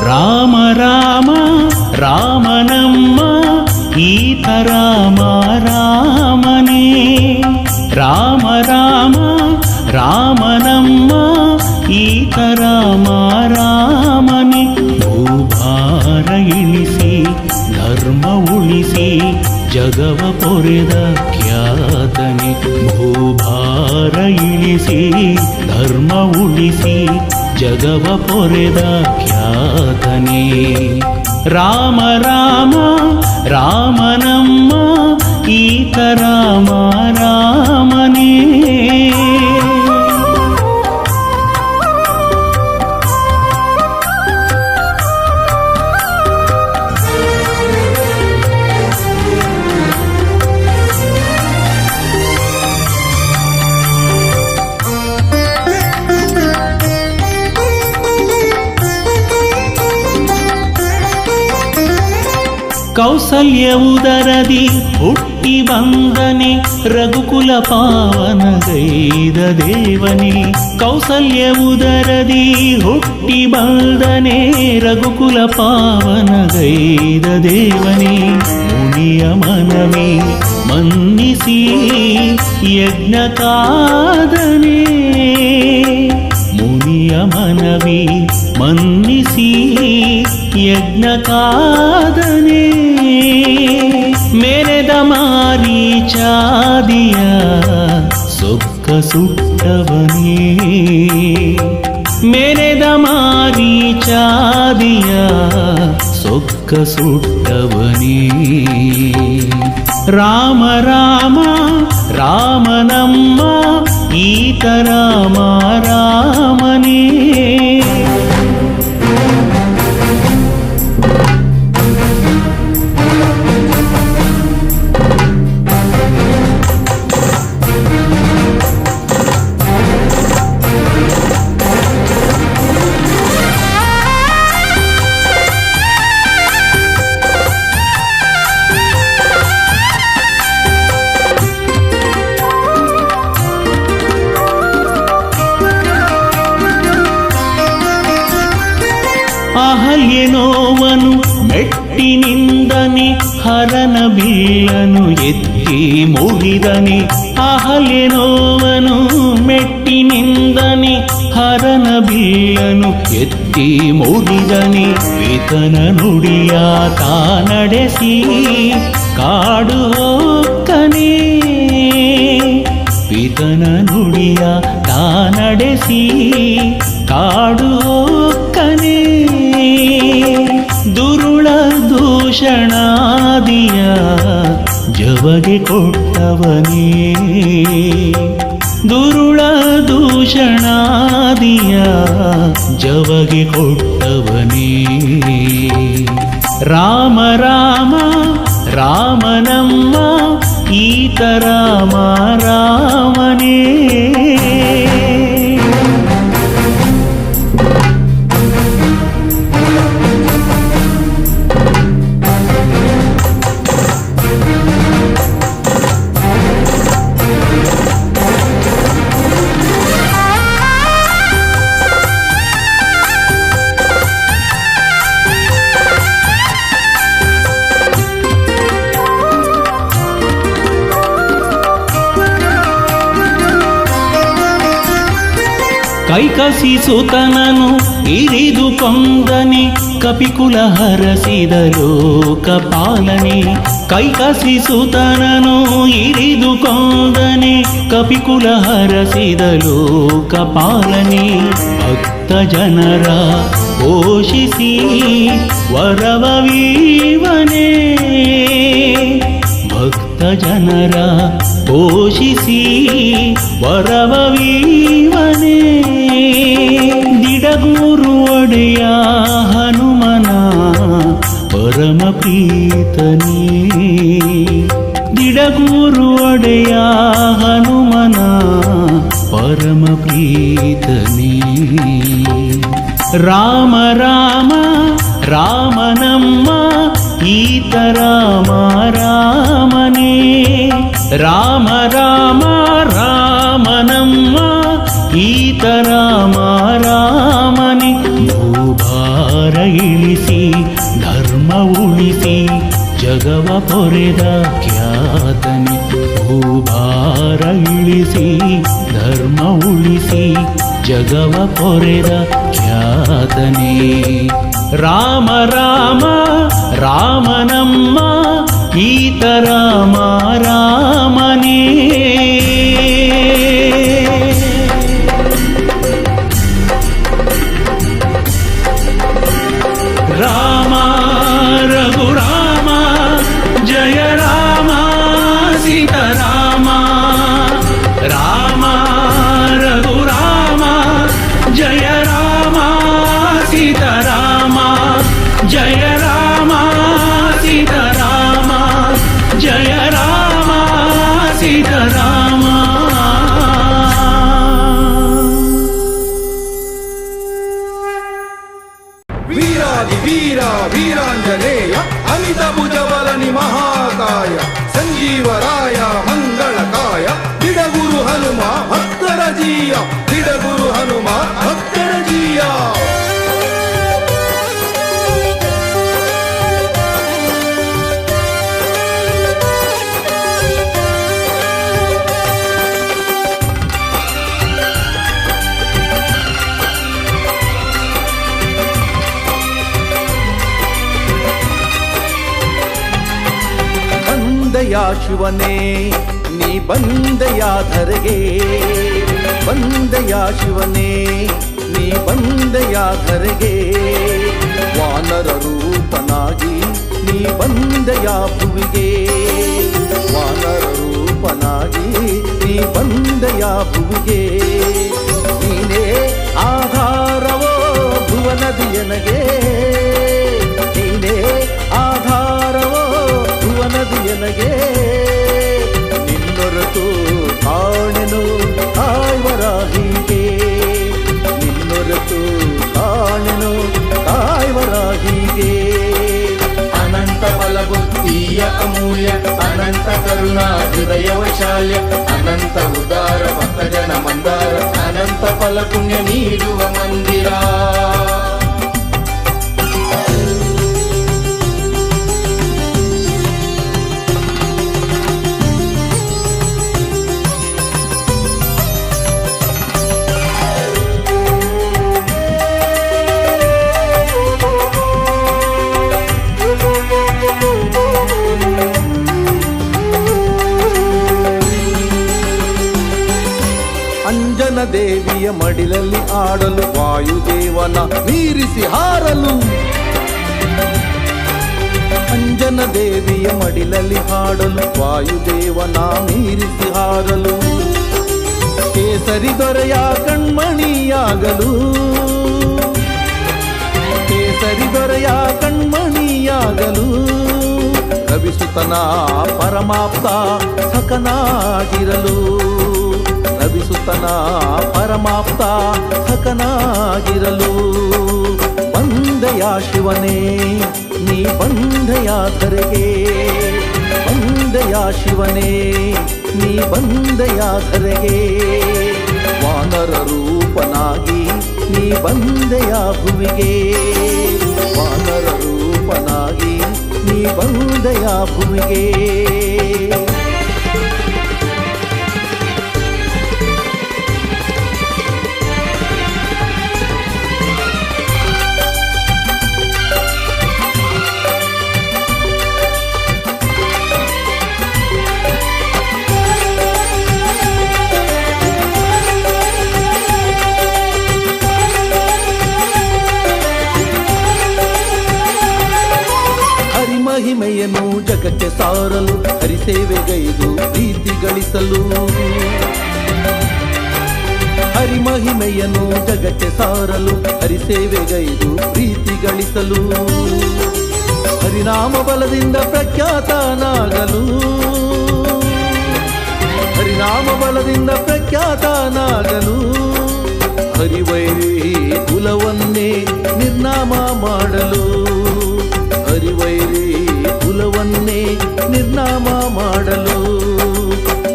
ರಾಮ ರಾಮ ರಾಮನಮ್ಮ ಈತ ರಾಮ ರಾಮನೇ. ರಾಮ ರಾಮ ರಾಮನಮ್ಮ ಈತ ರಾಮ ರಾಮನೇ. ಭೂಭಾರ ಇಳಿಸಿ ಧರ್ಮ ಉಳಿಸಿ ಜಗವ ಪೊರೆದ ಖ್ಯಾತನೆ. ಭೂಭಾರ ಇಳಿಸಿ ಧರ್ಮ ಉಳಿಸಿ ಜಗವ ಪೊರೆದ ಖ್ಯಾತನೇ. ರಾಮ ರಾಮ ರಾಮನಮ್ಮ ಈತ ರಾಮ ರಾಮನೇ. ಕೌಸಲ್ಯ ಉದರದಿ ಹುಟ್ಟಿ ಬಂದನೆ ರಘುಕುಲ ಪಾವನಗೈದ ದೇವನೇ. ಕೌಸಲ್ಯ ಉದರದಿ ಹುಟ್ಟಿ ಬಂದನೆ ರಘುಕುಲ ಪಾವನಗೈದ ದೇವನೇ. ಮುನಿಯ ಮನವೇ ಮನ್ನಿಸಿ ಯಜ್ಞ ಕಾದನೆ. ಮುನಿಯ ಮನವೇ ಮನ್ನಿಸಿ ಯಜ್ಞ ಕಾದನೆ. ಮೆರೆದ ಮಾರೀಚಾದಿಯ ಸೊಕ್ಕ ಸುಟ್ಟವನೇ. ಮೆರೆದ ಮಾರೀಚಾದಿಯ ಸೊಕ್ಕ ಸುಟ್ಟವನೇ. ರಾಮ ರಾಮ ರಾಮನಮ್ಮ ಈತ ರಾಮ ರಾಮನೇ. ಅಹಲ್ಯನೋವನು ಮೆಟ್ಟಿನಿಂದನೆ ಹರನ ಬಿಲ್ಲನು ಎತ್ತಿ ಮುಗಿದನೆ. ಅಹಲ್ಯನೋವನು ಮೆಟ್ಟಿನಿಂದನೆ ಹರನ ಬಿಲ್ಲನು ಎತ್ತಿ ಮುಗಿದನೆ. ಪಿತನ ನುಡಿಯ ತಾ ನಡೆಸಿ ಕಾಡು ಹೋಕ್ಕನೆ. ಪಿತನ ನುಡಿಯ ತಾ ನಡೆಸಿ ಕಾಡು ಹೋಕ್ಕನೆ. ದುರುಳ ದೂಷಣಾದಿಯ ಜವಗೆ ಕೊಟ್ಟವನೇ. ದುರುಳ ದೂಷಣಾದಿಯ ಜವಗೆ ಕೊಟ್ಟವನೇ. ರಾಮ ರಾಮ ರಾಮನಮ್ಮ ಈತ ರಾಮ ರಾಮನೇ. ಕೈಕಸಿ ಸುತನನು ಇರಿದು ಕೊಂದನೆ ಕಪಿಕುಲ ಹರಸಿದ ಲೋಕಪಾಲನೆ ಕೈಕಸಿಸುತನನು ಇರಿದು ಕೊಂದನೆ ಕಪಿಕುಲ ಹರಸಿದ ಲೋಕಪಾಲನೆ ಭಕ್ತ ಜನರ ಪೋಷಿಸಿ ವರವೀವನೇ ಭಕ್ತ ಜನರ ಪೋಷಿಸಿ ವರವೀವನೇ ದಿಡಗೂರು ಒಡೆಯ ಹನುಮನ ಪರಮ ಪ್ರೀತನೇ ದಿಡಗೂರು ಒಡೆಯ ಹನುಮನ ಪರಮ ಪ್ರೀತನೇ ರಾಮ ರಾಮ ರಾಮನಮ್ಮ ಈತ ರಾಮ ರಾಮನೇ ರಾಮ ರಾಮ ರಾಮನಮ್ಮ ಈತ ರಾಮ ರಾಮನೇ ಭೂಭಾರ ಇಳಿಸಿ ಧರ್ಮ ಉಳಿಸಿ ಜಗವ ಪೊರೆದ ಖ್ಯಾತನೆ ಭೂಭಾರ ಇಳಿಸಿ ಧರ್ಮ ಉಳಿಸಿ ಜಗವ ಪೊರೆದ ಖ್ಯಾತನೆ ರಾಮ ರಾಮ ರಾಮನಮ್ಮ ಈತ ರಾಮ ರಾಮನೇ ರಾಮ ರಘುರಾಮ ಜಯ ರಾಮ ಸೀತಾರಾಮ ರಾಮ ರಘುರಾಮ ಜಯ ರಾಮ ಸೀತಾರಾಮ ಜಯ ರಾಮ ಸೀತಾರಾಮ ಜಯ ರಾಮ ಸೀತಾರಾಮ ವೀರಾದಿ ವೀರ ವೀರಾಂಜನೇಯ ಅಮಿತ ಭುಜಬಲನಿ ಮಹಾಕಾಯ ಸಂಜೀವರಾಯ ಮಂಗಳಕಾಯ ದಿಡಗುರು ಹನುಮ ಭಕ್ತರ ಜೀಯ ದಿಡಗುರು ಹನುಮ ಭಕ್ತರ ಜೀಯ ಬಂದೆಯ ಶಿವನೇ ನೀ ಬಂದೆಯ ಧರೆಗೆ ಬಂದೆಯ ಶಿವನೇ ನೀ ಬಂದೆಯ ಧರೆಗೆ ವಾನರ ರೂಪನಾಗಿ ನೀ ಬಂದೆಯ ಭುವಿಗೆ ವಾನರ ರೂಪನಾಗಿ ನೀ ಬಂದೆಯ ಭುವಿಗೆ ನೀನೇ ಆಧಾರವೋ ಭುವನದಿಯನಗೆ ನೀನೇ ಆಧಾರವೋ ಭುವನದಿಯನಗೆ ನಿನ್ನೊರತು ಕಾಣೆನು ಕಾಯ್ವರಾಹಿಗೆ ನಿನ್ನೊರತು ಕಾಣೆನು ಕಾಯ್ವರಾಹಿಗೆ ಅನಂತ ಬಲಬುದ್ಧಿಯ ಅಮೂಲ್ಯ ಅನಂತ ಕರುಣಾ ಹೃದಯ ವೈಶಾಲ್ಯ ಅನಂತ ಉದಾರ ಭಕ್ತಜನ ಮಂದಾರ ಅನಂತ ಫಲ ಪುಣ್ಯ ನೀಡುವ ಮಂದಿರ ಅಂಜನ ದೇವಿಯ ಮಡಿಲಲ್ಲಿ ಆಡಲು ವಾಯುದೇವನ ಮೀರಿಸಿ ಹಾರಲು ಅಂಜನ ದೇವಿಯ ಮಡಿಲಲ್ಲಿ ಹಾಡಲು ವಾಯುದೇವನ ಮೀರಿಸಿ ಹಾರಲು ಕೇಸರಿ ದೊರೆಯ ಕಣ್ಮಣಿಯಾಗಲು ಕೇಸರಿ ದೊರೆಯ ಕಣ್ಮಣಿಯಾಗಲು ರವಿಸುತನ ಪರಮಾಪ್ತ ಸಖನಾಗಿರಲು ರವಿಸುತನ ಪರಮಾಪ್ತ ಸಖನಾಗಿರಲು ಬಂದೆಯ ಶಿವನೇ ನೀ ಬಂದೆಯ ಧರೆಗೆ ಬಂದೆಯ ಶಿವನೇ ನೀ ಬಂದೆಯ ಧರೆಗೆ ವಾನರ ರೂಪನಾಗಿ ನೀ ಬಂದೆಯ ಭುವಿಗೆ ವಾನರ ರೂಪನಾಗಿ ನೀ ಬಂದೆಯ ಭುವಿಗೆ ಸಾರಲು ಹರಿಸೇವೆಗೈದು ಪ್ರೀತಿ ಗಳಿಸಲು ಹರಿಮಹಿಮೆಯನ್ನು ಜಗಕ್ಕೆ ಸಾರಲು ಹರಿಸೇವೆಗೈದು ಪ್ರೀತಿ ಗಳಿಸಲು ಹರಿನಾಮ ಬಲದಿಂದ ಪ್ರಖ್ಯಾತನಾಗಲು ಹರಿನಾಮ ಬಲದಿಂದ ಪ್ರಖ್ಯಾತನಾಗಲು ಹರಿವೈರಿ ಕುಲವನ್ನೇ ನಿರ್ನಾಮ ಮಾಡಲು ಹರಿವೈರಿ ಕುಲವನ್ನೇ ನಿರ್ನಾಮ ಮಾಡಲು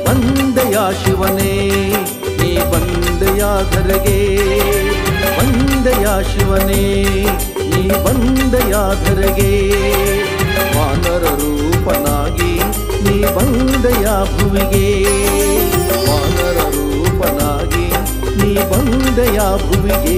ಬಂದೆಯ ಶಿವನೇ ನೀ ಬಂದೆಯ ಧರೆಗೆ ಬಂದೆಯ ಶಿವನೇ ನೀ ಬಂದೆಯ ಧರೆಗೆ ವಾನರ ರೂಪನಾಗಿ ನೀ ಬಂದೆಯ ಭುವಿಗೆ ವಾನರ ರೂಪನಾಗಿ ನೀ ಬಂದೆಯ ಭುವಿಗೆ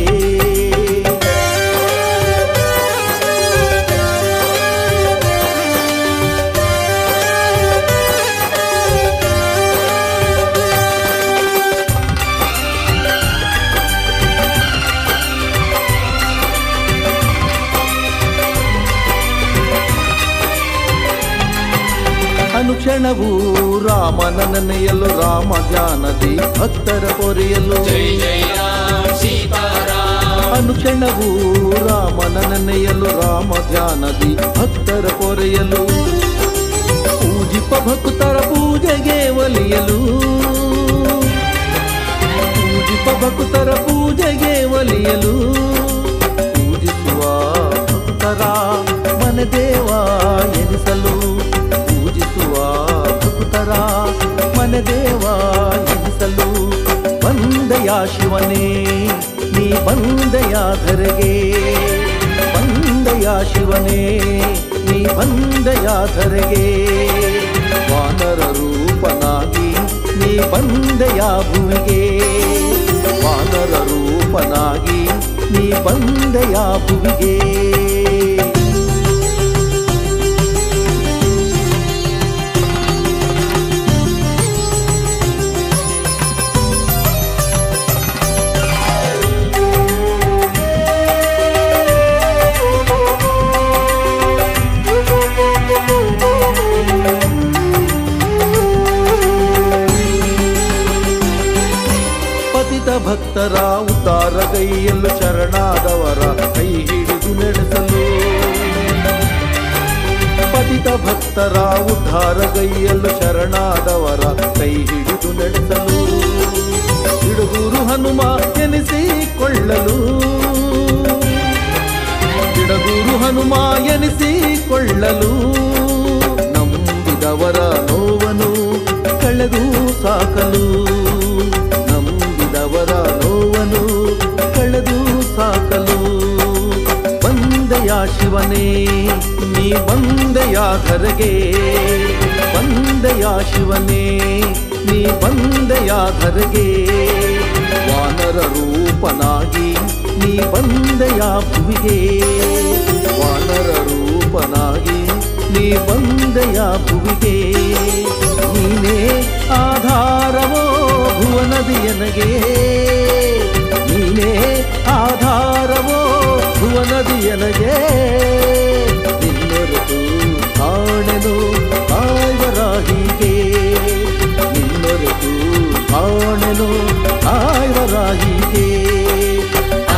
ಅನುಕ್ಷಣವೂ ರಾಮನ ನೆನೆಯಲು ರಾಮ ಧ್ಯಾನದಿ ಭಕ್ತರ ಪೊರೆಯಲು ಅನುಕ್ಷಣವೂ ರಾಮನ ನೆನೆಯಲು ರಾಮ ಧ್ಯಾನದಿ ಭಕ್ತರ ಪೊರೆಯಲು ಪೂಜಿಪ ಭಕ್ತರ ಪೂಜೆಗೆ ಒಲಿಯಲು ಪೂಜಿಪ ಭಕ್ತರ ಪೂಜೆಗೆ ಒಲಿಯಲು ಪೂಜಿಸುವ ಭಕ್ತರ ಮನದೇವ ಎನಿಸಲು ಪೂಜಿಸುವ ಭಕ್ತರ ಮನದೇವ ಎನಿಸಲು ಬಂದೆಯ ಶಿವನೇ ನೀ ಬಂದೆಯ ಧರೆಗೆ ಬಂದೆಯ ಶಿವನೇ ನೀ ಬಂದೆಯ ಧರೆಗೆ ವಾನರ ರೂಪನಾಗಿ ನೀ ಬಂದೆಯ ಭುವಿಗೆ ವಾನರ ರೂಪನಾಗಿ ನೀ ಬಂದೆಯ ಭುವಿಗೆ ಭಕ್ತರ ಉದ್ಧಾರಗೈಯಲು ಶರಣಾದವರ ಕೈ ಹಿಡಿದು ನಡೆಸಲು ಪತಿತ ಭಕ್ತರ ಉದ್ಧಾರಗೈಯಲು ಶರಣಾದವರ ಕೈ ಹಿಡಿದು ನಡೆಸಲು ಬಿಡುಗೂರು ಹನುಮ ಎನಿಸಿಕೊಳ್ಳಲು ಬಿಡುಗೂರು ಹನುಮ ಎನಿಸಿಕೊಳ್ಳಲು ನಂಬಿದವರ ನೋವನ್ನು ಕಳೆದು ಸಾಕಲು ಅವರ ನೋವನ್ನು ಕಳೆದು ಸಾಕಲು ಬಂದೆಯ ಶಿವನೇ ನೀ ಬಂದೆಯ ಧರೆಗೆ ಬಂದೆಯ ಶಿವನೇ ನೀ ಬಂದೆಯ ಧರೆಗೆ ವಾನರ ರೂಪನಾಗಿ ನೀ ಬಂದೆಯ ಭುವಿಗೆ ವಾನರ ರೂಪನಾಗಿ ನೀ ಬಂದೆಯ ಭುವಿಗೆ ನೀನೇ ಆಧಾರವೋ ಭುವನದಿಯನಗೆ ನೀನೇ ಆಧಾರವೋ ಭುವನದಿಯನಗೆ ನಿನ್ನೊರೆತು ಕಾಣೆನು ಕಾಯ್ವರಾಹಿಗೆ ನಿನ್ನೊರೆತು ಕಾಣೆನು ಕಾಯ್ವರಾಹಿಗೆ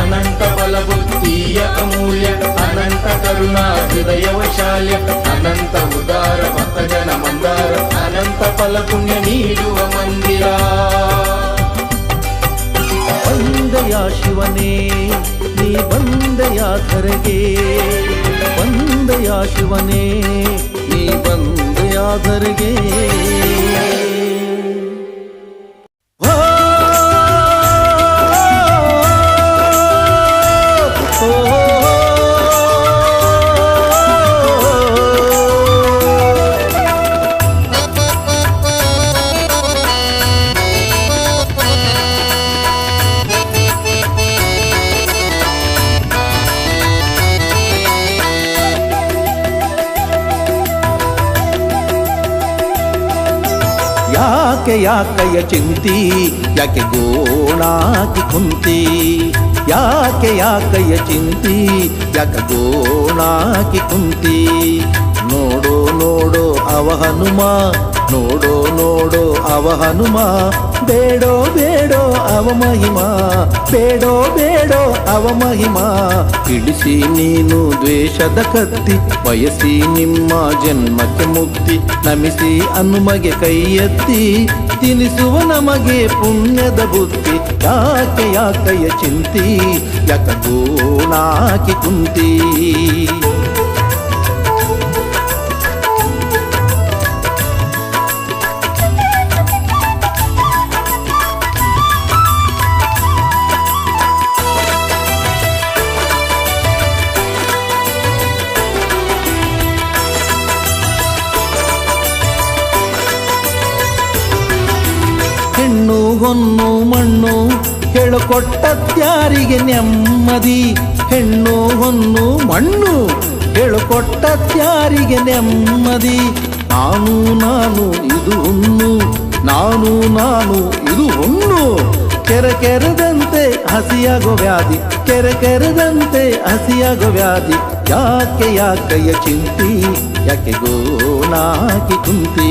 ಅನಂತ ಬಲಬುದ್ಧಿಯ ಅಮೂಲ್ಯ ಅನಂತ ಕರುಣಾ ಹೃದಯ ವೈಶಾಲ್ಯ ಅನಂತ ಉದಾರ ಭಕ್ತ ಜನ ಮಂದಾರ ಅನಂತ ಫಲ ಪುಣ್ಯ ನೀಡುವ ಮಂದಿರ ಬಂದೆಯ ಶಿವನೇ ನೀ ಬಂದೆಯ ಧರೆಗೆ ಬಂದೆಯ ಶಿವನೇ ನೀ ಬಂದೆಯ ಧರೆಗೆ ಯಾಕಯ್ಯ ಚಿಂತಿ ಯಾಕೆ ಗೋಣಾಕಿ ಕುಂತಿ ಯಾಕಯ್ಯ ಚಿಂತಿ ಯಾಕೆ ಗೋಣಾಕಿ ಕುಂತಿ ನೋಡೋ ನೋಡೋ ಅವ ಹನುಮ, ನೋಡೋ ನೋಡೋ ಅವ ಹನುಮ, ಬೇಡೋ ಬೇಡೋ ಅವ ಮಹಿಮಾ, ಬೇಡೋ ಬೇಡೋ ಅವ ಮಹಿಮಾ. ಇಳಿಸಿ ನೀನು ದ್ವೇಷದ ಕತ್ತಿ, ಬಯಸಿ ನಿಮ್ಮ ಜನ್ಮಕ್ಕೆ ಮುಕ್ತಿ, ನಮಿಸಿ ಹನುಮಗೆ ಕೈ ಎತ್ತಿ, ತಿನಿಸುವ ನಮಗೆ ಪುಣ್ಯದ ಬುದ್ಧಿ. ಯಾಕೆ ಯಾಕಯ್ಯ ಚಿಂತಿ, ಯಾಕ ಗೋಣಾಕಿ ಕುಂತಿ. ಹೆಣ್ಣು ಹೊನ್ನು ಮಣ್ಣು ಹೇಳಿಕೊಟ್ಟತ್ಯಾರಿಗೆ ನೆಮ್ಮದಿ, ಹೆಣ್ಣು ಹೊನ್ನು ಮಣ್ಣು ಹೇಳಿಕೊಟ್ಟತ್ಯಾರಿಗೆ ನೆಮ್ಮದಿ. ನಾನು ನಾನು ಇದು ಹುಣ್ಣು, ನಾನು ನಾನು ಇದು ಹುಣ್ಣು, ಕೆರೆ ಕೆರೆದಂತೆ ಹಸಿಯಾಗೋ ವ್ಯಾಧಿ, ಕೆರೆ ಕೆರೆದಂತೆ ಹಸಿಯಾಗೋ ವ್ಯಾಧಿ. ಯಾಕೆ ಯಾಕಯ್ಯ ಚಿಂತಿ, ಯಾಕೆ ಗೋಣಾಕಿ ಕುಂತಿ.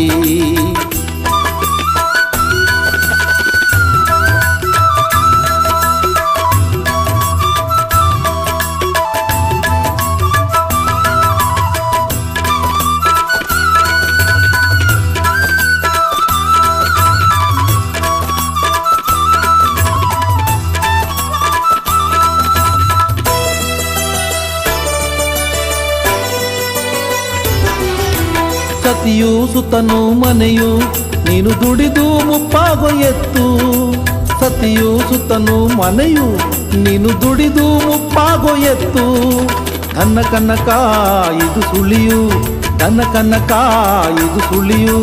ಸತಿಯು ಸುತನು ಮನೆಯು ನೀನು ದುಡಿದು ಮುಪ್ಪಾಗೋ ಎತ್ತು, ಸತಿಯು ಸುತನು ಮನೆಯು ನೀನು ದುಡಿದು ಮುಪ್ಪಾಗೋ ಎತ್ತು. ನನ್ನ ಕನ್ನಕ ಇದು ಸುಳಿಯು, ನನ್ನ ಕನ್ನಕ ಇದು ಸುಳಿಯು,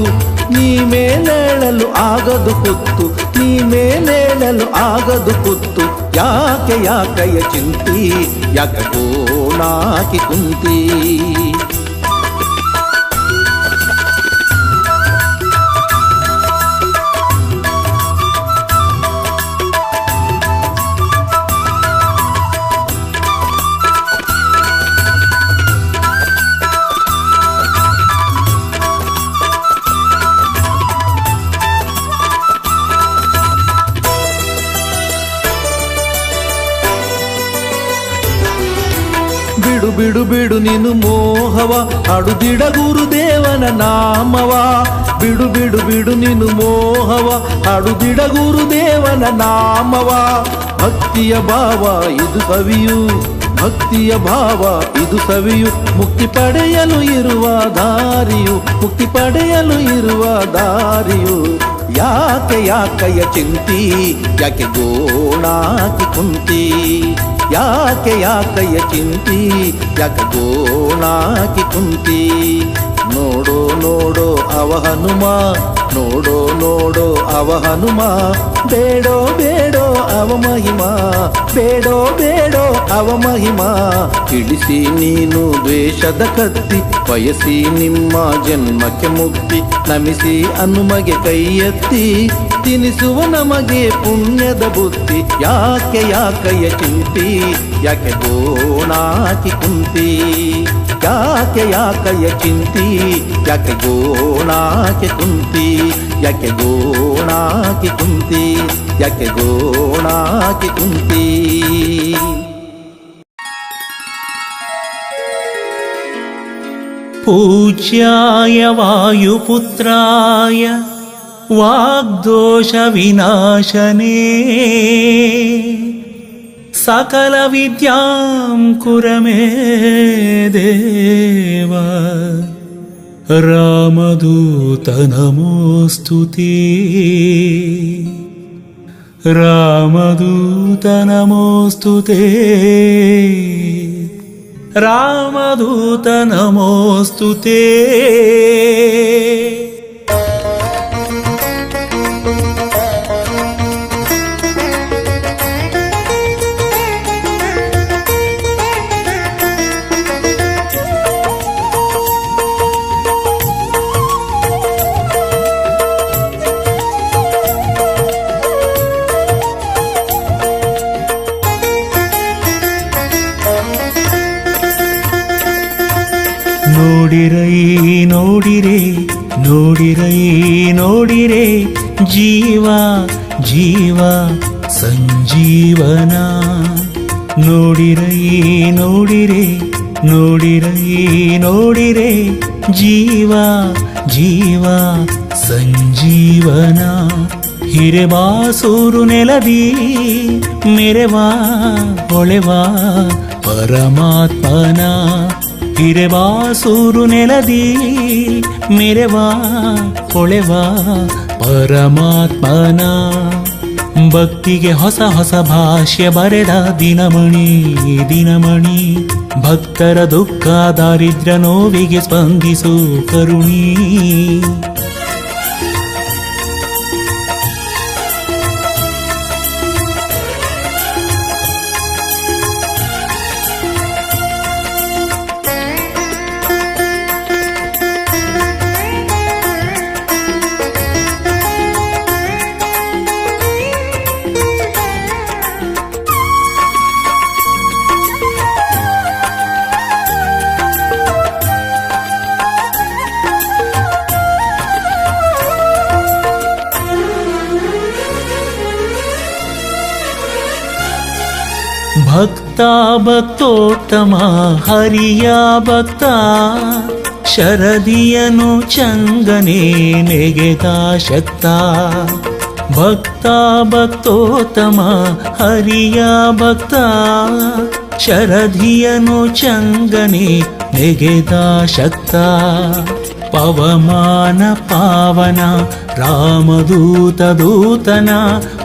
ನೀ ಮೇಲೇಳಲು ಆಗದು ಕುತ್ತು, ನೀ ಮೇಲೇಳಲು ಆಗದು ಕುತ್ತು. ಯಾಕೆ ಯಾಕಯ್ಯ ಚಿಂತಿ, ಯಾಕೆ ಗೋಣಾಕಿ ಕುಂತಿ. ಬಿಡು ಬಿಡು ಬಿಡು ನೀನು ಮೋಹವ, ಹಾಡುದಿಡ ಗುರುದೇವನ ನಾಮವ. ಬಿಡು ಬಿಡು ಬಿಡು ನೀನು ಮೋಹವ, ಹಾಡುದಿಡ ಗುರುದೇವನ ನಾಮವ. ಭಕ್ತಿಯ ಭಾವ ಇದು ಸವಿಯು, ಭಕ್ತಿಯ ಭಾವ ಇದು ಸವಿಯು, ಮುಕ್ತಿ ಪಡೆಯಲು ಇರುವ ದಾರಿಯು, ಮುಕ್ತಿ ಪಡೆಯಲು ಇರುವ ದಾರಿಯು. ಯಾಕೆ ಯಾಕಯ್ಯ ಚಿಂತಿ, ಯಾಕೆ ಗೋಣಾಕಿ ಕುಂತಿ. ಯಾಕೆ ಯಾಕಯ್ಯ ಚಿಂತಿ, ಯಾಕೆ ಗೋಣಾಕಿ ಕುಂತಿ. ನೋಡೋ ನೋಡೋ ಅವ ಹನುಮ, ನೋಡೋ ನೋಡೋ ಅವ ಹನುಮ, ಬೇಡೋ ಬೇಡೋ ಅವ ಮಹಿಮಾ, ಬೇಡೋ ಬೇಡೋ ಅವ ಮಹಿಮಾ. ಇಳಿಸಿ ನೀನು ದ್ವೇಷದ ಕತ್ತಿ, ಬಯಸಿ ನಿಮ್ಮ ಜನ್ಮಕ್ಕೆ ಮುಕ್ತಿ, ನಮಿಸಿ ಹನುಮಗೆ ಕೈ ಎತ್ತಿ, ತಿನಿಸುವ ನಮಗೆ ಪುಣ್ಯದ ಬುದ್ಧಿ. ಯಾಕೆ ಯಾಕಯ್ಯ ಚಿಂತಿ, ಯಾಕೆ ಗೋಣಾಕಿ ಕುಂತಿ. ಯಾಕೆ ಯಾಕಯ್ಯ ಚಿಂತಿ, ಯಾಕೆ ಗೋಣಾಕಿ ಕುಂತಿ. ಯಾಕೆ ಗೋಣಾಕಿ ಕುಂತಿ, ಯಾಕೆ ಗೋಣಾಕಿ ಕುಂತಿ. पूज्याय वायुपुत्राय वाग्दोषविनाशने सकलविद्यां कुर मे देव। रामदूत नमोऽस्तु ते, रामदूत नमोऽस्तु ते, रामदूत नमोऽस्तु ते। ಜೀವ ಜೀವ ಸಂಜೀವನ ನೋಡಿರೈ ನೋಡಿರೆ ನೋಡಿರೈ ನೋಡಿರೆ ಜೀವ ಜೀವ ಸಂಜೀವನ ಹಿರೆಬಾಸೂರು ನೆಲದಿ ಮೆರೆವಾ ಹೊಳೆವಾ ಪರಮಾತ್ಮನ ಹಿರೆಬಾಸೂರು ನೆಲದಿ ಮೆರೆವಾ ಹೊಳೆವಾ ಪರಮಾತ್ಮನ ಭಕ್ತಿಗೆ ಹೊಸ ಹೊಸ ಭಾಷ್ಯ ಬರೆದ ದಿನಮಣಿ ದಿನಮಣಿ ಭಕ್ತರ ದುಃಖ ದಾರಿದ್ರ್ಯ ನೋವಿಗೆ ಸ್ಪಂದಿಸು ಕರುಣಿ ಭಕ್ತ ಭಕ್ತೋತ್ತಮ ಹರಿಯ ಭಕ್ತ ಶರದಿಯನು ಚಂಗನೆ ನೆಗೆದ ಶಕ್ತ ಭಕ್ತ ಭಕ್ತೋತ್ತಮ ಹರಿಯ ಭಕ್ತ ಶರದಿಯನು ಚಂಗನೆ ನೆಗೆದ ಶಕ್ತ ಪವಮಾನ ಪಾವನ ರಾಮದೂತ ದೂತನ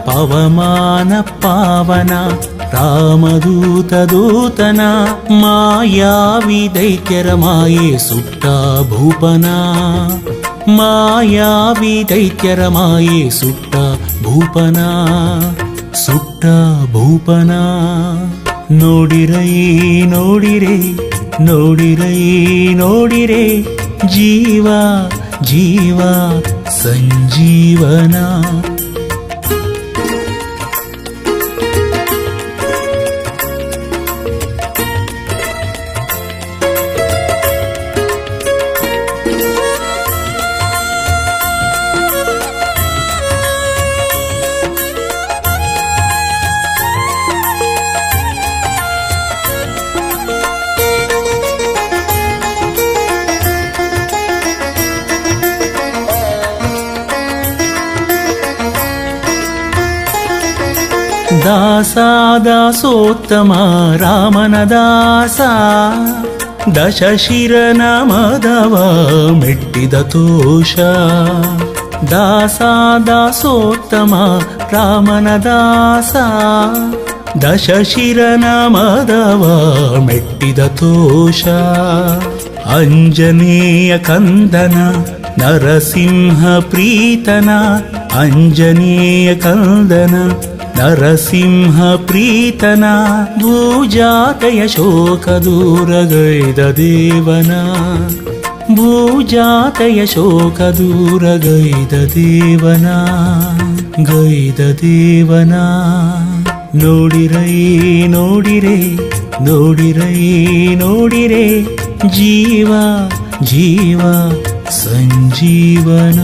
ಪವಮಾನ ಪಾವನ ರಾಮದೂತ ದೂತನ ಮಾಯಾವಿ ದೈತ್ಯರ ಮಾಯೆ ಸುಟ್ಟ ಭೂಪನ ಮಾಯಾವಿ ದೈತ್ಯರ ಮಾಯೆ ಸುಟ್ಟ ಭೂಪನ ಸುಟ್ಟ ಭೂಪನ ನೋಡಿರೈ ನೋಡಿರೆ ನೋಡಿರೈ ನೋಡಿರೆ ಜೀವ ಜೀವ ಸಂಜೀವನ ದಾಸ ದಾಸೋತ್ತಮ ರಾಮನ ದಾಸ ದಶಶಿರನ ಮದವ ಮೆಟ್ಟಿದ ತೋಷ ದಾಸ ದಾಸೋತ್ತಮ ರಾಮನ ದಾಸ ದಶಶಿರನ ಮದವ ಮೆಟ್ಟಿದ ತೋಷ ಅಂಜನೇಯ ಕಂದನ ನರಸಿಂಹ ಪ್ರೀತನ ಅಂಜನೇಯ ಕಂದನ ನರಸಿಂಹ ಪ್ರೀತನ ಭೂಜಾತಯ ಶೋಕ ದೂರಗೈದ ದೇವನ ಭೂಜಾತಯ ಶೋಕ ದೂರಗೈದ ದೇವನ ಗೈದ ದೇವನ ನೋಡಿರೈ ನೋಡಿರೆ ನೋಡಿರೈ ನೋಡಿರೆ ಜೀವ ಜೀವ ಸಂಜೀವನ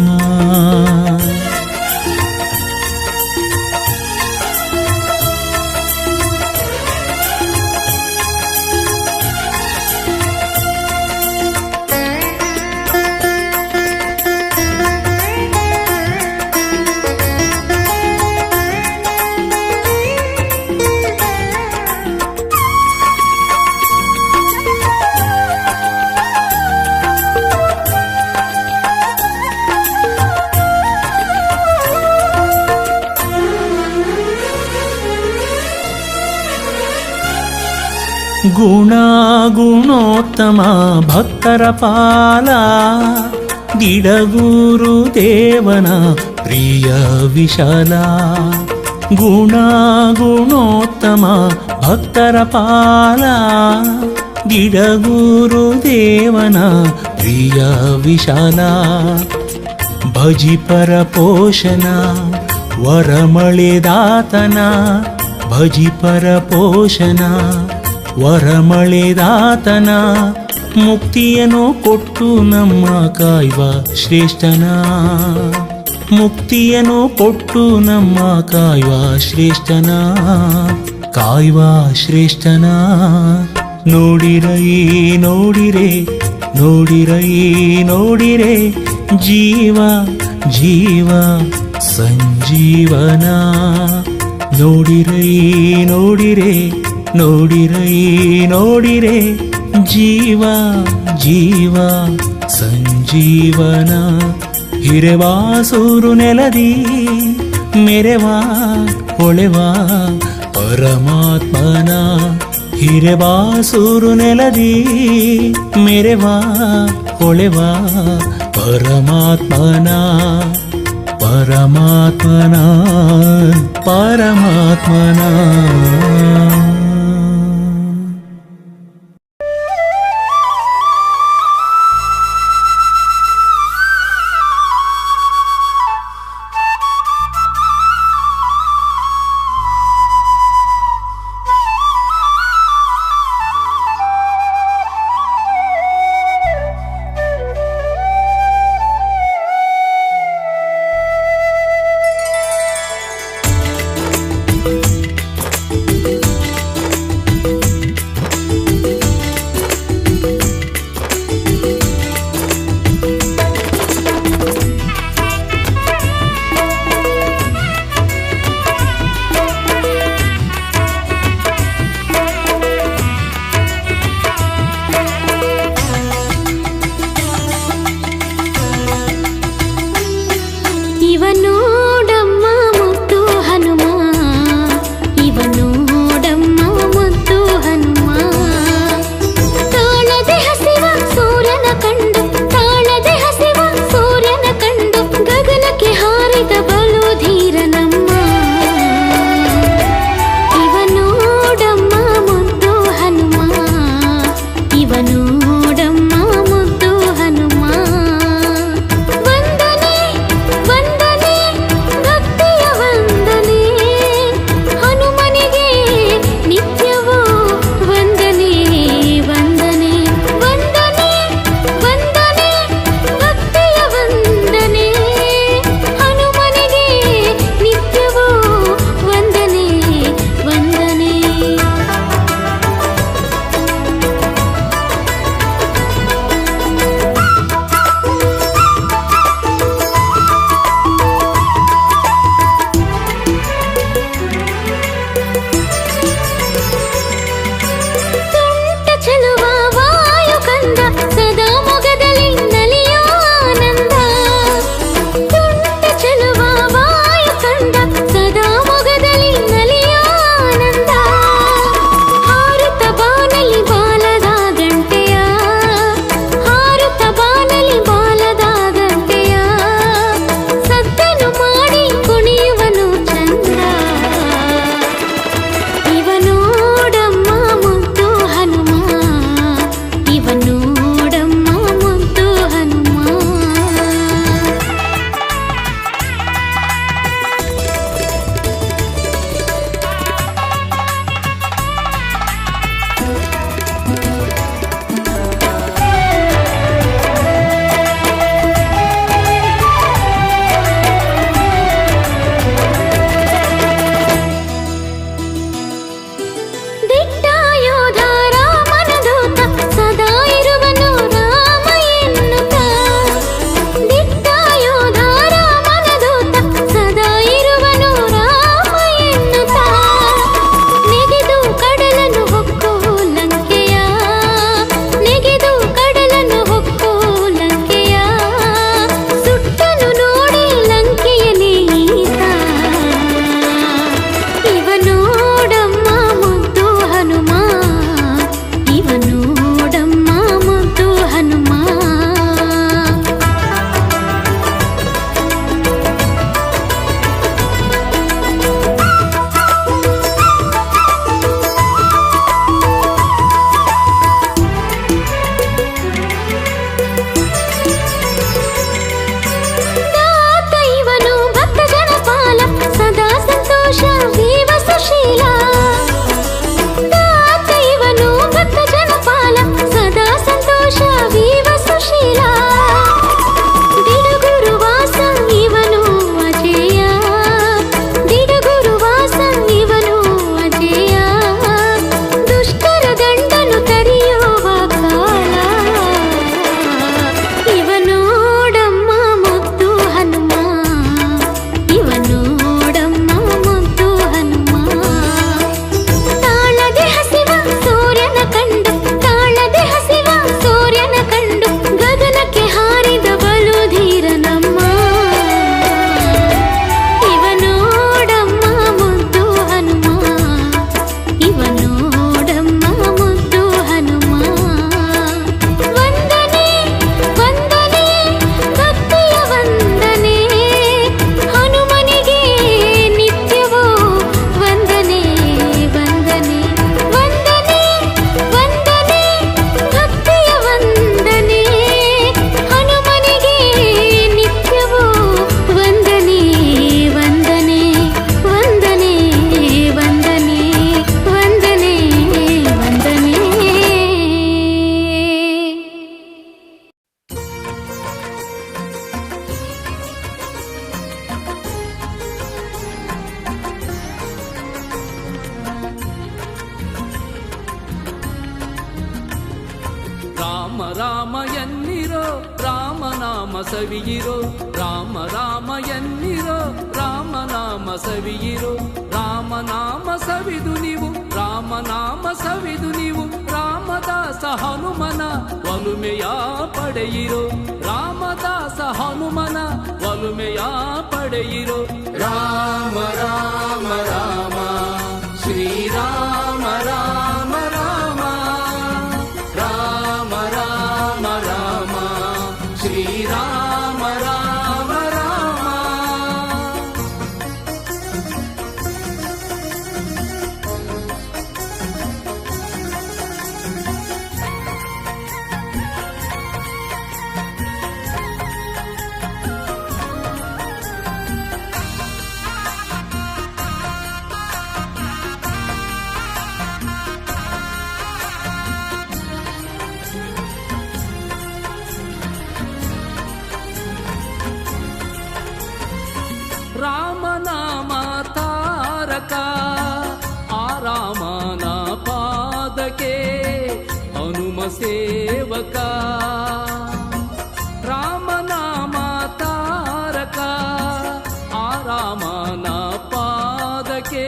ಗುಣ ಗುಣೋತ್ತಮ ಭಕ್ತರ ಪಾಲ ಗಿಡಗೂರು ದೇವನ ಪ್ರಿಯ ವಿಶಾಲ ಗುಣ ಗುಣೋತ್ತಮ ಭಕ್ತರ ಪಾಲ ಗಿಡಗೂರು ದೇವನ ಪ್ರಿಯ ವಿಶಾಲ ಭಜಿಪರ ಪೋಷಣ ವರಮಳೆದಾತನ ಭಜಿಪರ ಪೋಷಣ ವರಮಳೆದಾತನ ಮುಕ್ತಿಯನ್ನು ಕೊಟ್ಟು ನಮ್ಮ ಕಾಯ್ವ ಶ್ರೇಷ್ಠನ ಮುಕ್ತಿಯನ್ನು ಕೊಟ್ಟು ನಮ್ಮ ಕಾಯುವ ಶ್ರೇಷ್ಠನ ನೋಡಿರೈ ನೋಡಿರೆ ಜೀವ ಸಂಜೀವನ ನೋಡಿರೈ ನೋಡಿರೆ ಜೀವ ಸಂಜೀವನ ಹಿರೆವಾಸೂರು ನೆಲದಿ ಮೆರೆವಾ ಹೊಳೆವಾ ಪರಮಾತ್ಮನ ಹಿರೆವಾಸೂರು ನೆಲದಿ ಮೆರೆವಾ ಹೊಳೆವಾ ಪರಮಾತ್ಮನ ಸವಿಯಿರೋ ರಾಮ ರಾಮ ಎನ್ನಿರೋ ರಾಮನಾಮ ಸವಿಯಿರೋ ರಾಮನಾಮ ಸವಿದು ನೀವು ರಾಮನಾಮ ಸವಿದು ನೀವು ರಾಮದಾಸ ಹನುಮನ ಒಲುಮೆಯ ಪಡೆಯಿರೋ ರಾಮದಾಸ ಹನುಮನ ಒಲುಮೆಯ ಪಡೆಯಿರೋ ರಾಮ ರಾಮ ರಾಮ ಶ್ರೀರಾಮ ರಾಮ ರಾಮ ರಾಮ ರಾಮ ರಾಮ ಶ್ರೀರಾಮ ರಾಮ ರಾಮ ರಾಮನಾಮ ತಾರಕ ಆ ರಾಮನ ಪಾದಕ್ಕೆ ಹನುಮ ಸೇವಕ ರಾಮನಾಮ ತಾರಕ ಆ ರಾಮನ ಪಾದಕ್ಕೆ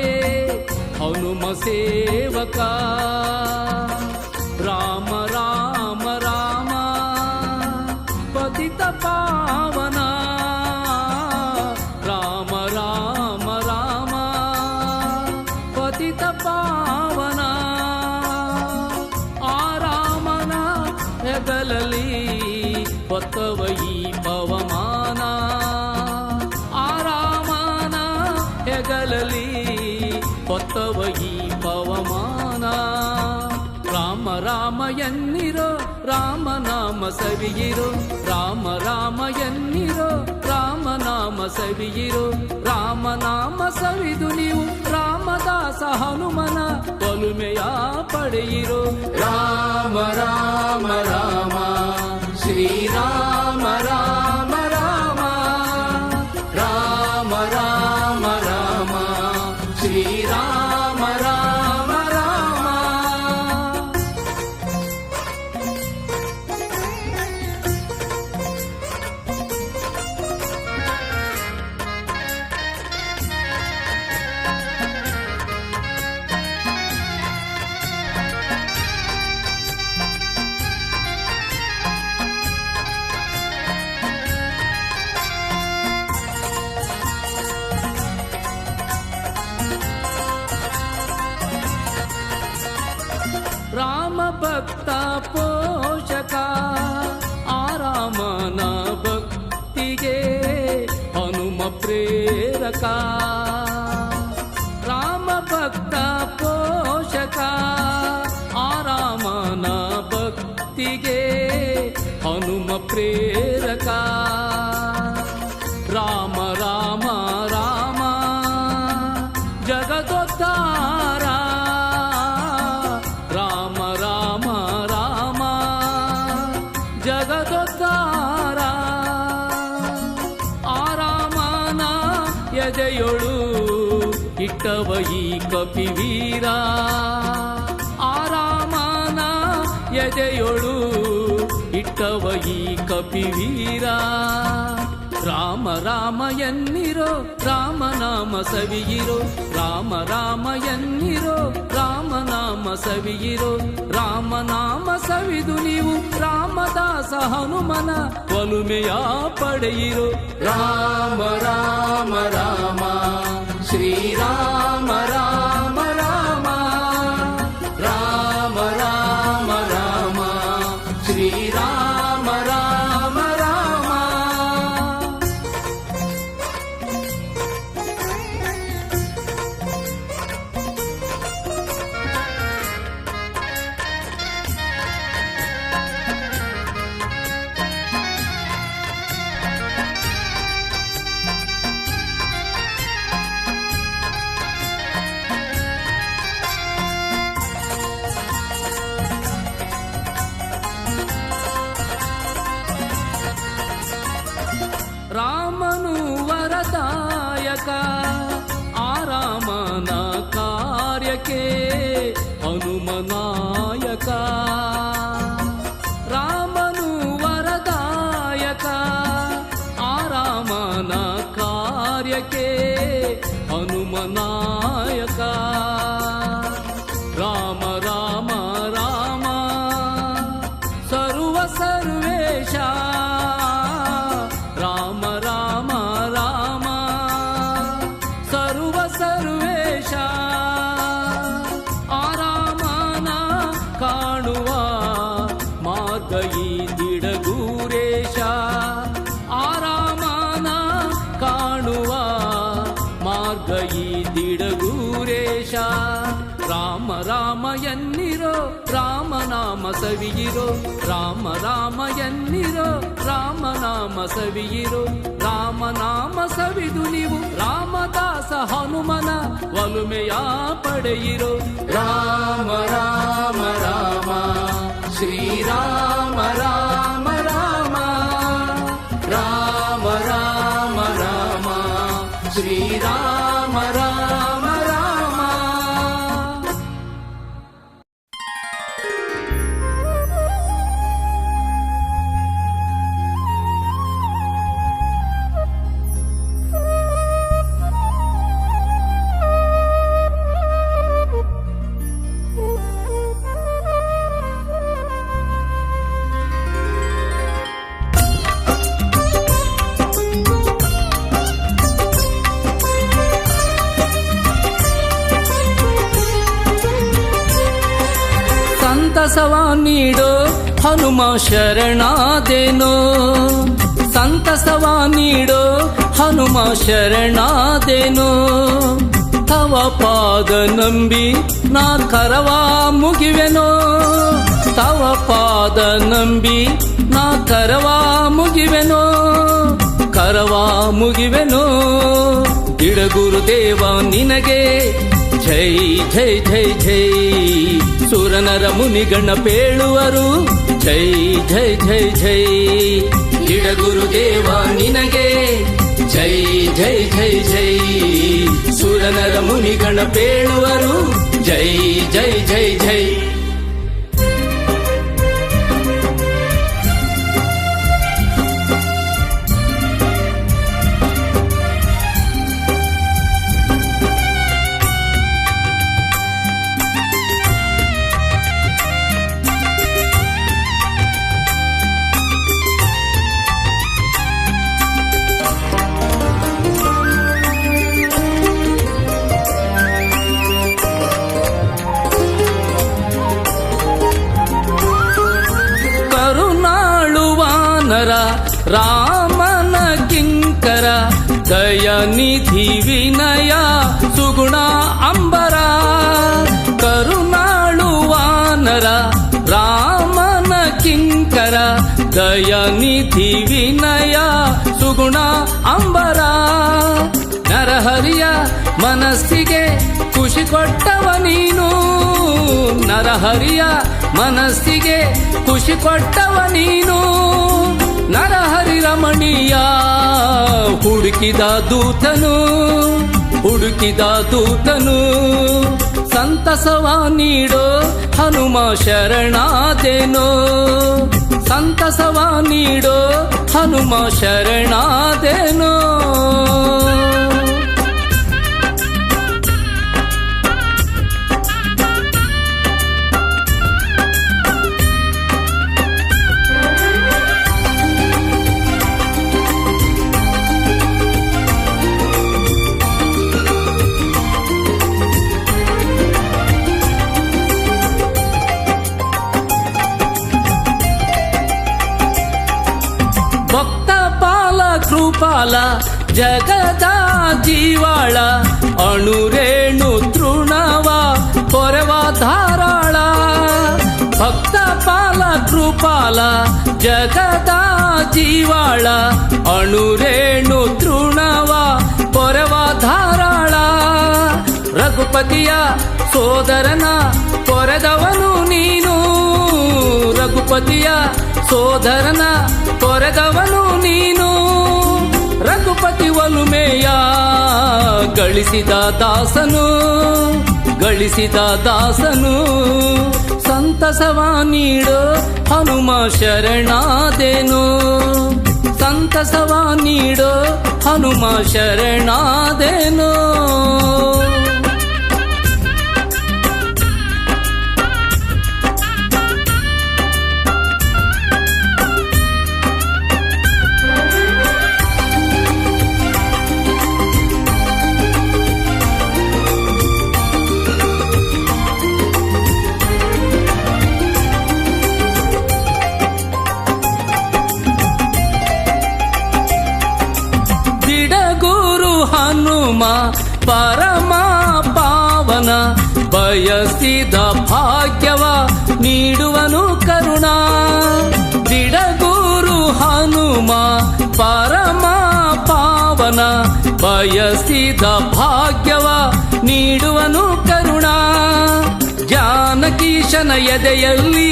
ಹನುಮ ಸೇವಕ ರಾಮ ರಾಮ ರಾಮ ಪತಿತ ಪಾವನ ರಾಮ ರಾಮ ರಾಮ ಪತಿತ ಪಾವನ ಆ ರಾಮನ ಹೆಗಲಲ್ಲಿ ಹೊತ್ತವ ಈ ಪವಮಾನ ಆ ರಾಮನ ಹೆಗಲಲ್ಲಿ ಹೊತ್ತವ ಈ ಪವಮಾನ ರಾಮ ರಾಮ ಎನ್ನಿರೋ ರಾಮನಾಮ ಸವಿಯಿರೋ ರಾಮ ರಾಮ ಎನ್ನಿರೋ ರಾಮನಾಮ ಸವಿಯಿರೋ ರಾಮನಾಮ ಸವಿದು ನೀವು ರಾಮದಾಸ ಹನುಮನ ಒಲುಮೆಯ ಪಡೆಯಿರೋ ರಾಮ ರಾಮ ರಾಮ ಶ್ರೀರಾಮ ರಾಮ ರಾಮ ರಾಮ ರಾಮ ರಾಮ ಶ್ರೀರಾಮ ರಾಮ ರಾಮ ರಾಮ ಭಕ್ತ ಪೋಷಕ ಆ ರಾಮನ ಭಕ್ತಿಗೆ ಹನುಮ ಪ್ರೇರಕ ರಾಮ ಭಕ್ತ ಪೋಷಕ ಆ ರಾಮನ ಭಕ್ತಿಗೆ ಹನುಮ ಪ್ರೇರಕ ರಾಮ ರಾಮ ರಾಮ ಜಗದೋದ್ಧಾರ ರಾಮ ರಾಮ ರಾಮ ಜಗದೋದ್ಧಾರ ಆ ರಾಮನ ಎದೆಯೊಳು ಇಟ್ಟವ ಈ ಕಪಿವೀರ ಆ ರಾಮನ ಎದೆಯೊಳು ಇಟ್ಟವ ಈ ಕಪಿವೀರ ರಾಮ ರಾಮ ಎನ್ನಿರೋ ರಾಮನಾಮ ಸವಿಯಿರೋ ರಾಮ ರಾಮ ಎನ್ನಿರೋ ರಾಮನಾಮ ಸವಿಯಿರೋ ರಾಮನಾಮ ಸವಿದು ನೀವು ರಾಮದಾಸ ಹನುಮನ ಒಲುಮೆಯ ಪಡೆಯಿರೋ ರಾಮ ರಾಮ ರಾಮ ಶ್ರೀರಾಮ ರಾಮ ರಾಮ ರಾಮ ರಾಮ ರಾಮ ಶ್ರೀರಾಮ ರಾಮ ರಾಮ ರಾಮನು ವರದಾಯಕ ಆ ರಾಮನ ಕಾರ್ಯಕ್ಕೆ ಹನುಮನಾಯಕ ರಾಮನು ವರದಾಯಕ ವೇಷ. ರಾಮ ರಾಮ ಎನ್ನಿರೋ ರಾಮನಾಮ ಸವಿಯಿರೋ, ರಾಮ ರಾಮ ಎನ್ನಿರೋ ರಾಮನಾಮ ಸವಿಯಿರೋ. ರಾಮನಾಮ ಸವಿದು ನೀವು ರಾಮದಾಸ ಹನುಮನ ಒಲುಮೆಯ ಪಡೆಯಿರೋ. ರಾಮ ರಾಮ ರಾಮ ಶ್ರೀರಾಮ ರಾಮ ರಾಮ, ರಾಮ ರಾಮ ರಾಮ ಶ್ರೀರಾಮ ರಾಮ ರಾಮ. ಸಂತಸವ ನೀಡೋ ಹನುಮ ಶರಣಾದೇನೋ, ಸಂತಸವ ನೀಡೋ ಹನುಮ ಶರಣಾದೇನೋ. ತವ ಪಾದ ನಂಬಿ ನಾ ಕರವ ಮುಗಿವೆನೋ, ತವ ಪಾದ ನಂಬಿ ನಾ ಕರವ ಮುಗಿವೆನೋ, ಕರವ ಮುಗಿವೆನೋ. ಇಡಗುರುದೇವ ನಿನಗೆ ಜೈ ಜೈ ಜೈ ಜೈ, ಸುರನರ ಮುನಿಗಣ ಪೇಳುವರು ಜೈ ಜೈ ಜೈ ಜೈ. ಇಡಗುರುದೇವ ನಿನಗೆ ಜೈ ಜೈ ಜೈ ಜೈ, ಸುರನರ ಮುನಿಗಣ ಪೇಳುವರು ಜೈ ಜೈ ಜೈ ಜೈ. ರಾಮನ ಕಿಂಕರ ದಯನಿಧಿ ವಿನಯ ಸುಗುಣ ಅಂಬರ, ಕರುಣಾಳುವಾನರ ರಾಮನ ಕಿಂಕರ ದಯನಿಧಿ ವಿನಯ ಸುಗುಣ ಅಂಬರ. ನರಹರಿಯ ಮನಸ್ಸಿಗೆ ಖುಷಿ ಕೊಟ್ಟವ ನೀನು, ನರಹರಿಯ ಮನಸ್ಸಿಗೆ ಖುಷಿ ಕೊಟ್ಟವ ನೀನು. ನರಹರಿ ರಮಣೀಯ ಹುಡುಕಿದ ದೂತನು, ಹುಡುಕಿದ ದೂತನು. ಸಂತಸವ ನೀಡೋ ಹನುಮ ಶರಣಾದೇನೋ, ಸಂತಸವ ನೀಡೋ ಹನುಮ ಶರಣಾದೇನೋ. ಕೃಪಾಲ ಜಗದ ಜೀವಾಳ, ಅಣುರೇಣು ತೃಣವ ಕೊರವ ಧಾರಾಳ. ಭಕ್ತ ಪಾಲ ಕೃಪಾಲ ಜಗದ ಜೀವಾಳ, ಅಣುರೇಣು ತೃಣವ ಕೊರವ ಧಾರಾಳ. ರಘುಪತಿಯ ಸೋದರನ ಕೊರೆದವನು ನೀನು, ರಘುಪತಿಯ ಸೋದರನ ಕೊರೆದವನು ನೀನು. ರಘುಪತಿ ಒಲುಮೆಯ ಗಳಿಸಿದ ದಾಸನು, ಗಳಿಸಿದ ದಾಸನು. ಸಂತಸವ ನೀಡೋ ಹನುಮ ಶರಣಾದೇನೋ, ಸಂತಸವ ನೀಡೋ ಹನುಮ ಶರಣಾದೇನೋ. ಹನುಮ ಪರಮ ಪಾವನ ಬಯಸಿದ ಭಾಗ್ಯವ ನೀಡುವನು ಕರುಣ. ದಿಡಗೂರು ಹನುಮ ಪರಮ ಪಾವನ, ಬಯಸಿದ ಭಾಗ್ಯವ ನೀಡುವನು ಕರುಣ. ಜಾನಕೀಶನ ಎದೆಯಲ್ಲಿ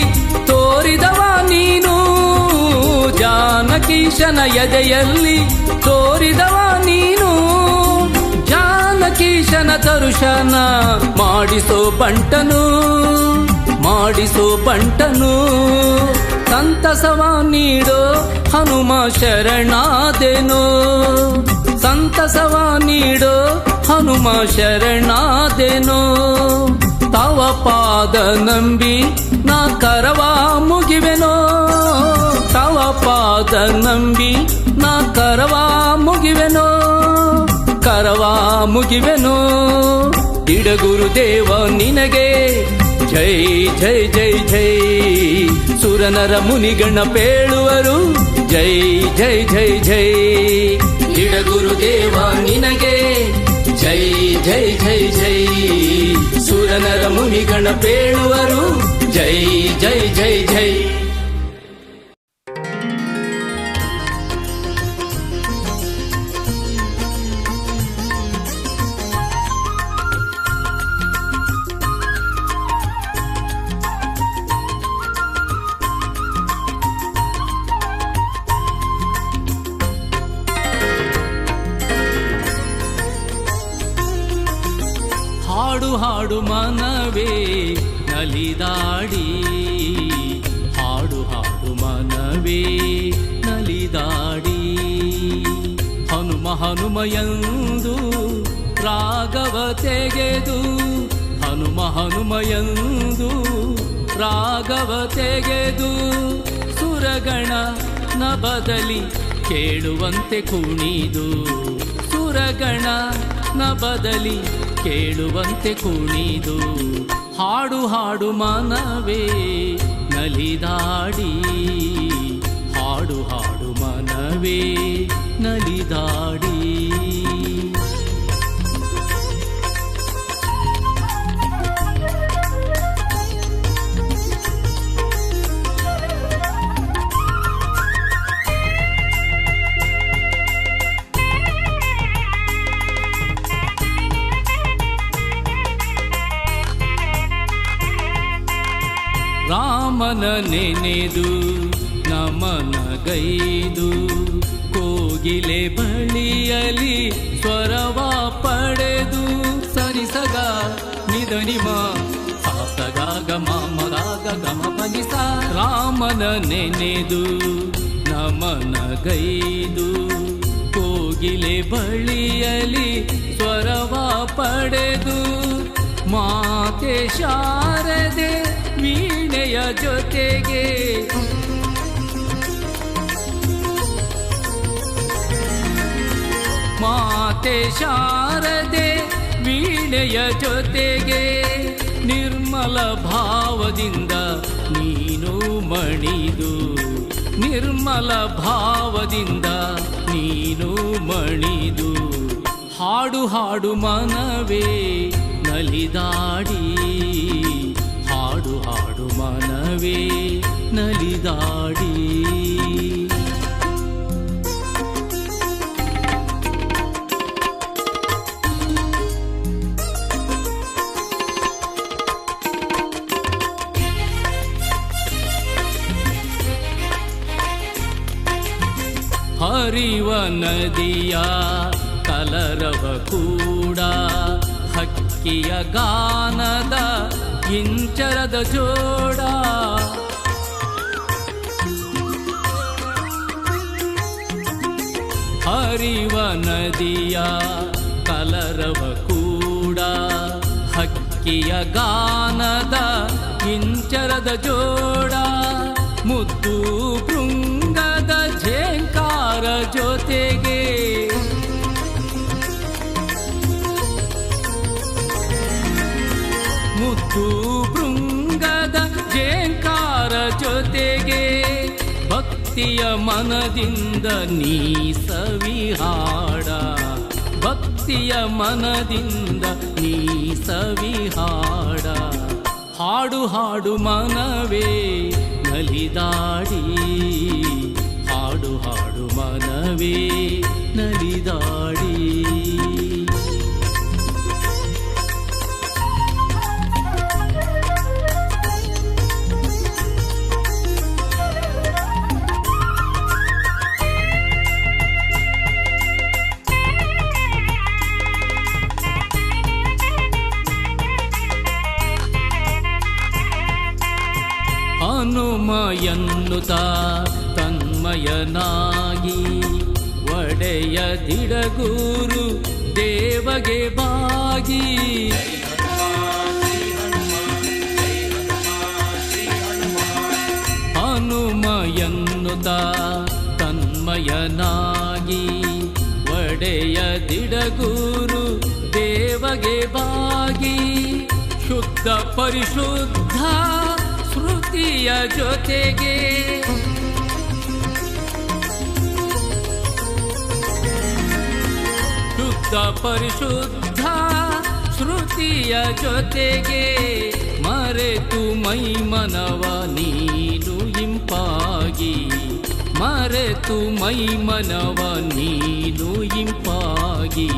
ತೋರಿದವ ನೀನು, ಜಾನಕೀಶನ ಎದೆಯಲ್ಲಿ ತೋರಿದವ ನೀನು. ಜಾನಕೀಶನ ದರ್ಶನ ಮಾಡಿಸೋ ಬಂಟನು, ಮಾಡಿಸೋ ಬಂಟನು. ಸಂತಸವ ನೀಡೋ ಹನುಮ ಶರಣಾದೆನೋ, ಸಂತಸವ ನೀಡೋ ಹನುಮ ಶರಣಾದೆನೋ. ತವ ಪಾದ ನಂಬಿ ನಾ ಕರವ ಮುಗಿವೆನೋ, ತವ ಪಾದ ನಂಬಿ ನಾ ಕರವ ಮುಗಿವೆನೋ, ಕರವ ಮುಗಿವೆನೋ. ದಿಡಗುರುದೇವ ನಿನಗೆ ಜೈ ಜೈ ಜೈ ಜೈ. ಸುರನರ ಮುನಿಗಣ ಪೇಳುವರು ಜೈ ಜೈ ಜೈ ಜೈ. ದಿಡಗುರುದೇವ ನಿನಗೆ ಜೈ ಜೈ ಜೈ ಜೈ. ಸುರನರ ಮುನಿಗಣ ಪೇಳುವರು ಜೈ ಜೈ ಜೈ ಜೈ. ಹಾಡು ಹಾಡು ಮನವೇ ನಲಿದಾಡಿ, ಹಾಡು ಹಾಡು ಮನವೇ ನಲಿದಾಡಿ. ಹನುಮ ಹನುಮ ಎಂದು ರಾಗವ ತೆಗೆದು, ಹನುಮ ಹನುಮ ಎಂದು ರಾಗವ ತೆಗೆದು. ಸುರಗಣ ನ ಬದಲಿ ಕೇಳುವಂತೆ ಕುಣಿದು, ಸುರಗಣ ನ ಬದಲಿ ಕೇಳುವಂತೆ ಕುಣಿದು. ಹಾಡು ಹಾಡು ಮನವೇ ನಲಿದಾಡಿ, ಹಾಡು ಹಾಡು ಮನವೇ ನಲಿದಾಡಿ. ರಾಮನ ನೆನೆದು ನಮನಗೈದು, ಕೋಗಿಲೆ ಬಳಿಯಲಿ ಸ್ವರವ ಪಡೆದು. ಸರಿಸಗ ನಿಧನಿಮ ಸಾಸಗ ಗಮ ಮಗಾಗ ಗಮ ಪನಿಸ. ರಾಮನ ನೆನೆದು ನಮನಗೈದು, ಕೋಗಿಲೆ ಬಳಿಯಲಿ ಸ್ವರವ ಪಡೆದು. ಮಾತೆ ಶಾರದೆ ವೀಣೆಯ ಜೊತೆಗೆ, ಮಾತೆ ಶಾರದೆ ವೀಣೆಯ ಜೊತೆಗೆ. ನಿರ್ಮಲ ಭಾವದಿಂದ ನೀನು ಮಣಿದು, ನಿರ್ಮಲ ಭಾವದಿಂದ ನೀನು ಮಣಿದು. ಹಾಡು ಹಾಡು ಮನವೇ ನಲಿದಾಡಿ, ಹಾಡು ಹಾಡು ಮನವೇ ನಲಿದಾಡಿ. ಹರಿವ ನದಿಯ ಕಲರವ ಕೂಡ, ಹಕ್ಕಿಯ ಗಾನದ ಇಂಚರದ ಜೋಡ. ಹರಿವ ನದಿಯ ಕಲರವ ಕೂಡ, ಹಕ್ಕಿಯ ಗಾನದ ಇಂಚರದ ಜೋಡ. ಮುದ್ದು ಭೃಂಗದ ಝೇಂಕಾರ ಜೊತೆಗೆ, ಮುದ್ದು ಭೃಂಗದ ಝೇಂಕಾರ ಜೊತೆಗೆ. ಭಕ್ತಿಯ ಮನದಿಂದ ನೀ ಸವಿಹಾಡ, ಭಕ್ತಿಯ ಮನದಿಂದ ನೀ ಸವಿಹಾಡ ಹಾಡು ಹಾಡು ಮನವೇ ನಲಿದಾಡಿ ಹಾಡು ಹಾಡು ಮನವೇ ನಲಿದಾಡಿ ಹನುಮ ಎನ್ನುತ್ತ ತನ್ಮಯನಾಗಿ ಒಡೆಯ ದಿಡಗೂರು ದೇವಗೆ ಬಾಗಿ ಹನುಮ ಎನ್ನುತ್ತ ತನ್ಮಯನಾಗಿ ಒಡೆಯ ದಿಡಗೂರು ದೇವಗೆ ಬಾಗಿ ಶುದ್ಧ ಪರಿಶುದ್ಧ ಶ್ರುತಿಯ ಜೊತೆಗೆ ಶುದ್ಧ ಪರಿಶುದ್ಧ ಶ್ರುತಿಯ ಜೊತೆಗೆ ಮರೆತು ಮೈ ಮನವ ನೀನು ಇಂಪಾಗಿ ಮರೆತು ಮೈ ಮನವ ನೀನು ಇಂಪಾಗಿ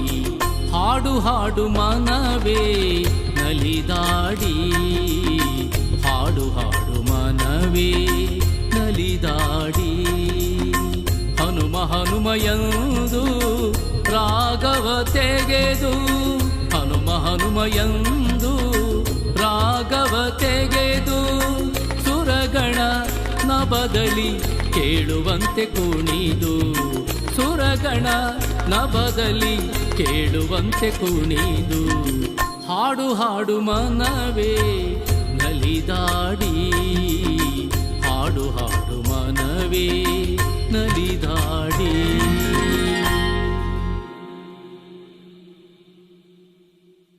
ಹಾಡು ಹಾಡು ಮನವೇ ನಲಿದಾಡಿ ಹಾಡು ಹಾಡು ಮನವೇ ನಲಿದಾಡಿ ಹನುಮ ಹನುಮ ಎಂದು ರಾಗವ ತೆಗೆದು ಹನುಮ ಹನುಮ ಎಂದು ರಾಗವ ತೆಗೆದು ಸುರಗಣ ನಭದಲ್ಲಿ ಕೇಳುವಂತೆ ಕುಣಿದು ಸುರಗಣ ನಭದಲ್ಲಿ ಕೇಳುವಂತೆ ಕುಣಿದು ಹಾಡು ಹಾಡು ಮನವೇ ನಲಿದಾಡಿ ಹಾಡು ಹಾಡು ಮನವೇ ನಲಿದಾಡಿ